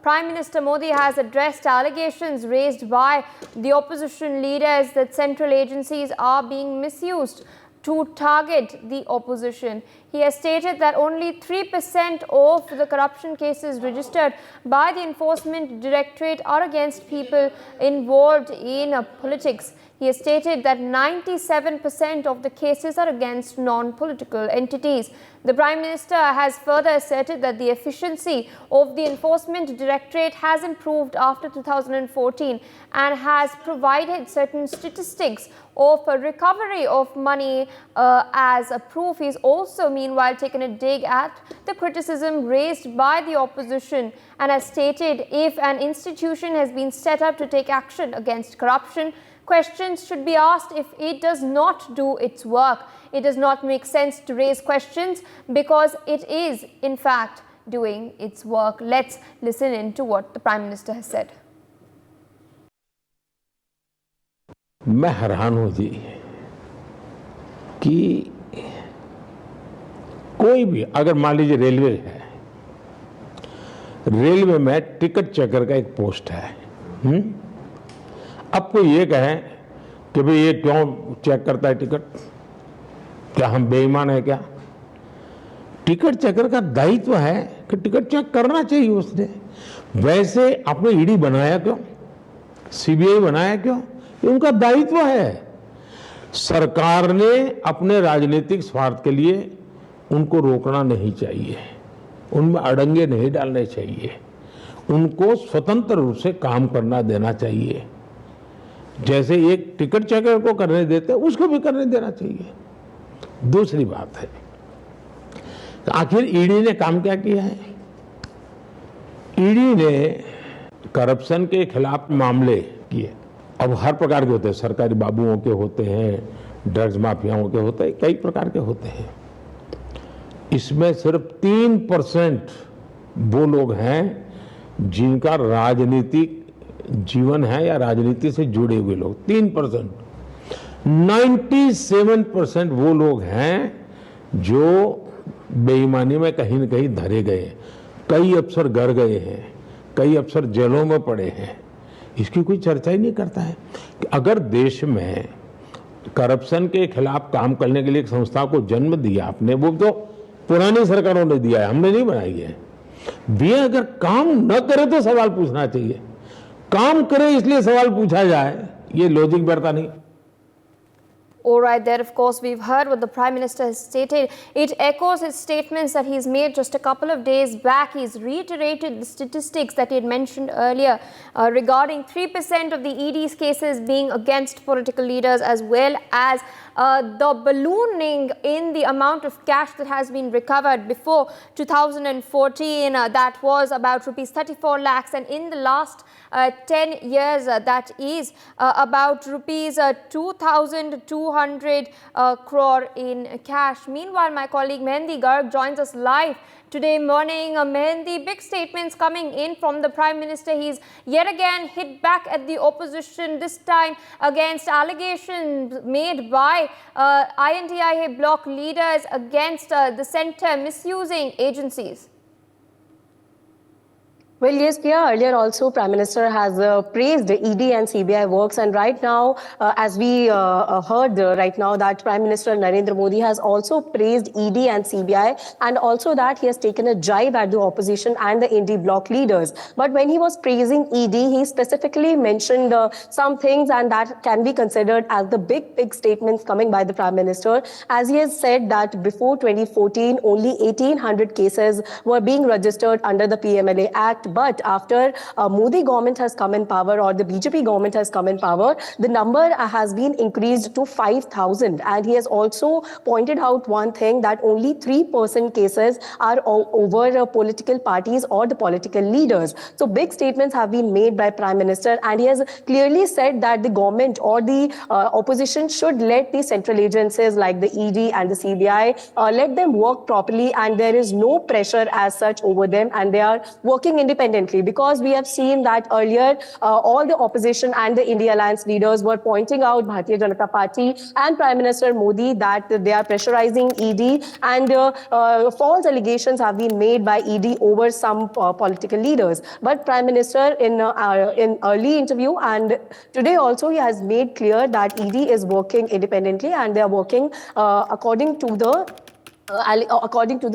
Prime Minister Modi has addressed allegations raised by the opposition leaders that central agencies are being misused to target the opposition. He has stated that only 3% of the corruption cases registered by the Enforcement Directorate are against people involved in politics. He has stated that 97% of the cases are against non-political entities. The Prime Minister has further asserted that the efficiency of the Enforcement Directorate has improved after 2014 and has provided certain statistics of a recovery of money as a proof. He's also meanwhile taken a dig at the criticism raised by the opposition and has stated if an institution has been set up to take action against corruption, questions should be asked if it does not do its work. It does not make sense to raise questions because it is in fact doing its work. Let's listen in to what the Prime Minister has said. मैं हैरान हूं जी कि कोई भी अगर मान लीजिए railway है, रेलवे में टिकट चेकर का एक पोस्ट है, अब कोई ये कहे कि भाई ये क्यों चेक करता है टिकट, क्या हम बेईमान है क्या? टिकट चेकर का दायित्व है कि टिकट चेक करना चाहिए उसने। वैसे आपने ईडी बनाया क्यों, सीबीआई बनाया क्यों? ये उनका दायित्व है। सरकार ने अपने राजनीतिक स्वार्थ के लिए उनको रोकना नहीं चाहिए, उनमें अड़ंगे नहीं डालने चाहिए, उनको स्वतंत्र रूप से काम करना देना चाहिए। जैसे एक टिकट चेकर को करने देते उसको भी करने देना चाहिए। दूसरी बात है, आखिर ईडी ने काम क्या किया है? ईडी ने करप्शन के खिलाफ मामले किए। अब हर प्रकार के होते हैं, सरकारी बाबुओं के होते हैं, ड्रग्स माफियाओं के होते हैं, कई प्रकार के होते हैं। इसमें सिर्फ 3% वो लोग हैं जिनका राजनीतिक जीवन है या राजनीति से जुड़े हुए लोग, 3%। 97% वो लोग हैं जो बेईमानी में कहीं न कहीं धरे गए हैं। कई अफसर घर गए हैं, कई अफसर जेलों में पड़े हैं। इसकी कोई चर्चा ही नहीं करता है कि अगर देश में करप्शन के खिलाफ काम करने के लिए एक संस्था को जन्म दिया आपने, वो तो पुरानी सरकारों ने दिया है, हमने नहीं बनाई है। वे अगर काम न करे तो सवाल पूछना चाहिए, काम करे इसलिए सवाल पूछा जाए, ये लॉजिक बैठता नहीं। All right, there of course we've heard what the Prime Minister has stated. It echoes his statements that he's made just a couple of days back. He's reiterated the statistics that he had mentioned earlier regarding 3% of the ED's cases being against political leaders, as well as the ballooning in the amount of cash that has been recovered. Before 2014, that was about rupees 34 lakhs, and in the last 10 years, that is about rupees 2,200 crore in cash. Meanwhile, my colleague Mehendi Garg joins us live today morning. Mehendi, big statements coming in from the Prime Minister. He's yet again hit back at the opposition, this time against allegations made by INDIA bloc leaders against the centre misusing agencies. Well, yes, Priya, earlier also Prime Minister has praised ED and CBI works, and right now, as we heard right now, that Prime Minister Narendra Modi has also praised ED and CBI, and also that he has taken a jibe at the opposition and the ND bloc leaders. But when he was praising ED, he specifically mentioned some things, and that can be considered as the big statements coming by the Prime Minister, as he has said that before 2014, only 1,800 cases were being registered under the PMLA Act. But after Modi government has come in power, or the BJP government has come in power, the number has been increased to 5,000. And he has also pointed out one thing, that only 3% cases are over political parties or the political leaders. So big statements have been made by Prime Minister, and he has clearly said that the government or the opposition should let the central agencies like the ED and the CBI let them work properly, and there is no pressure as such over them, and they are working independently independently, because we have seen that earlier all the opposition and the India Alliance leaders were pointing out Bharatiya Janata Party and Prime Minister Modi that they are pressurizing ED, and false allegations have been made by ED over some political leaders. But Prime Minister in early interview and today also, he has made clear that ED is working independently and they are working according to the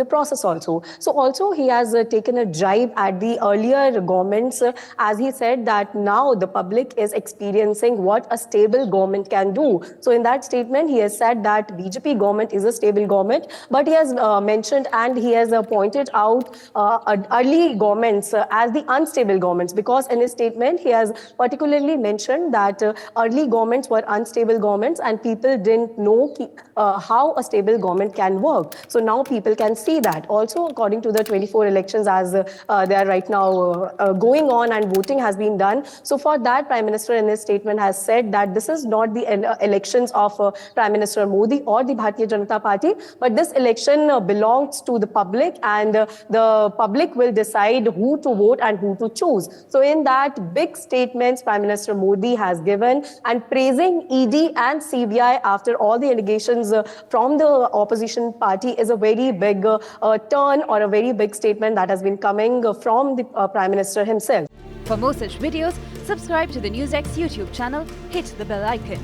process also. So also he has taken a jibe at the earlier governments as he said that now the public is experiencing what a stable government can do. So in that statement he has said that BJP government is a stable government, but he has mentioned and he has pointed out early governments as the unstable governments, because in his statement he has particularly mentioned that early governments were unstable governments and people didn't know how a stable government can work. So now people can see that. Also, according to the 24 elections as they are right now going on and voting has been done. So for that, Prime Minister in his statement has said that this is not the elections of Prime Minister Modi or the Bharatiya Janata Party, but this election belongs to the public, and the public will decide who to vote and who to choose. So in that, big statements Prime Minister Modi has given and praising ED and CBI after all the allegations from the opposition party is a very big turn or a very big statement that has been coming from the Prime Minister himself. For more such videos, subscribe to the NewsX YouTube channel, hit the bell icon.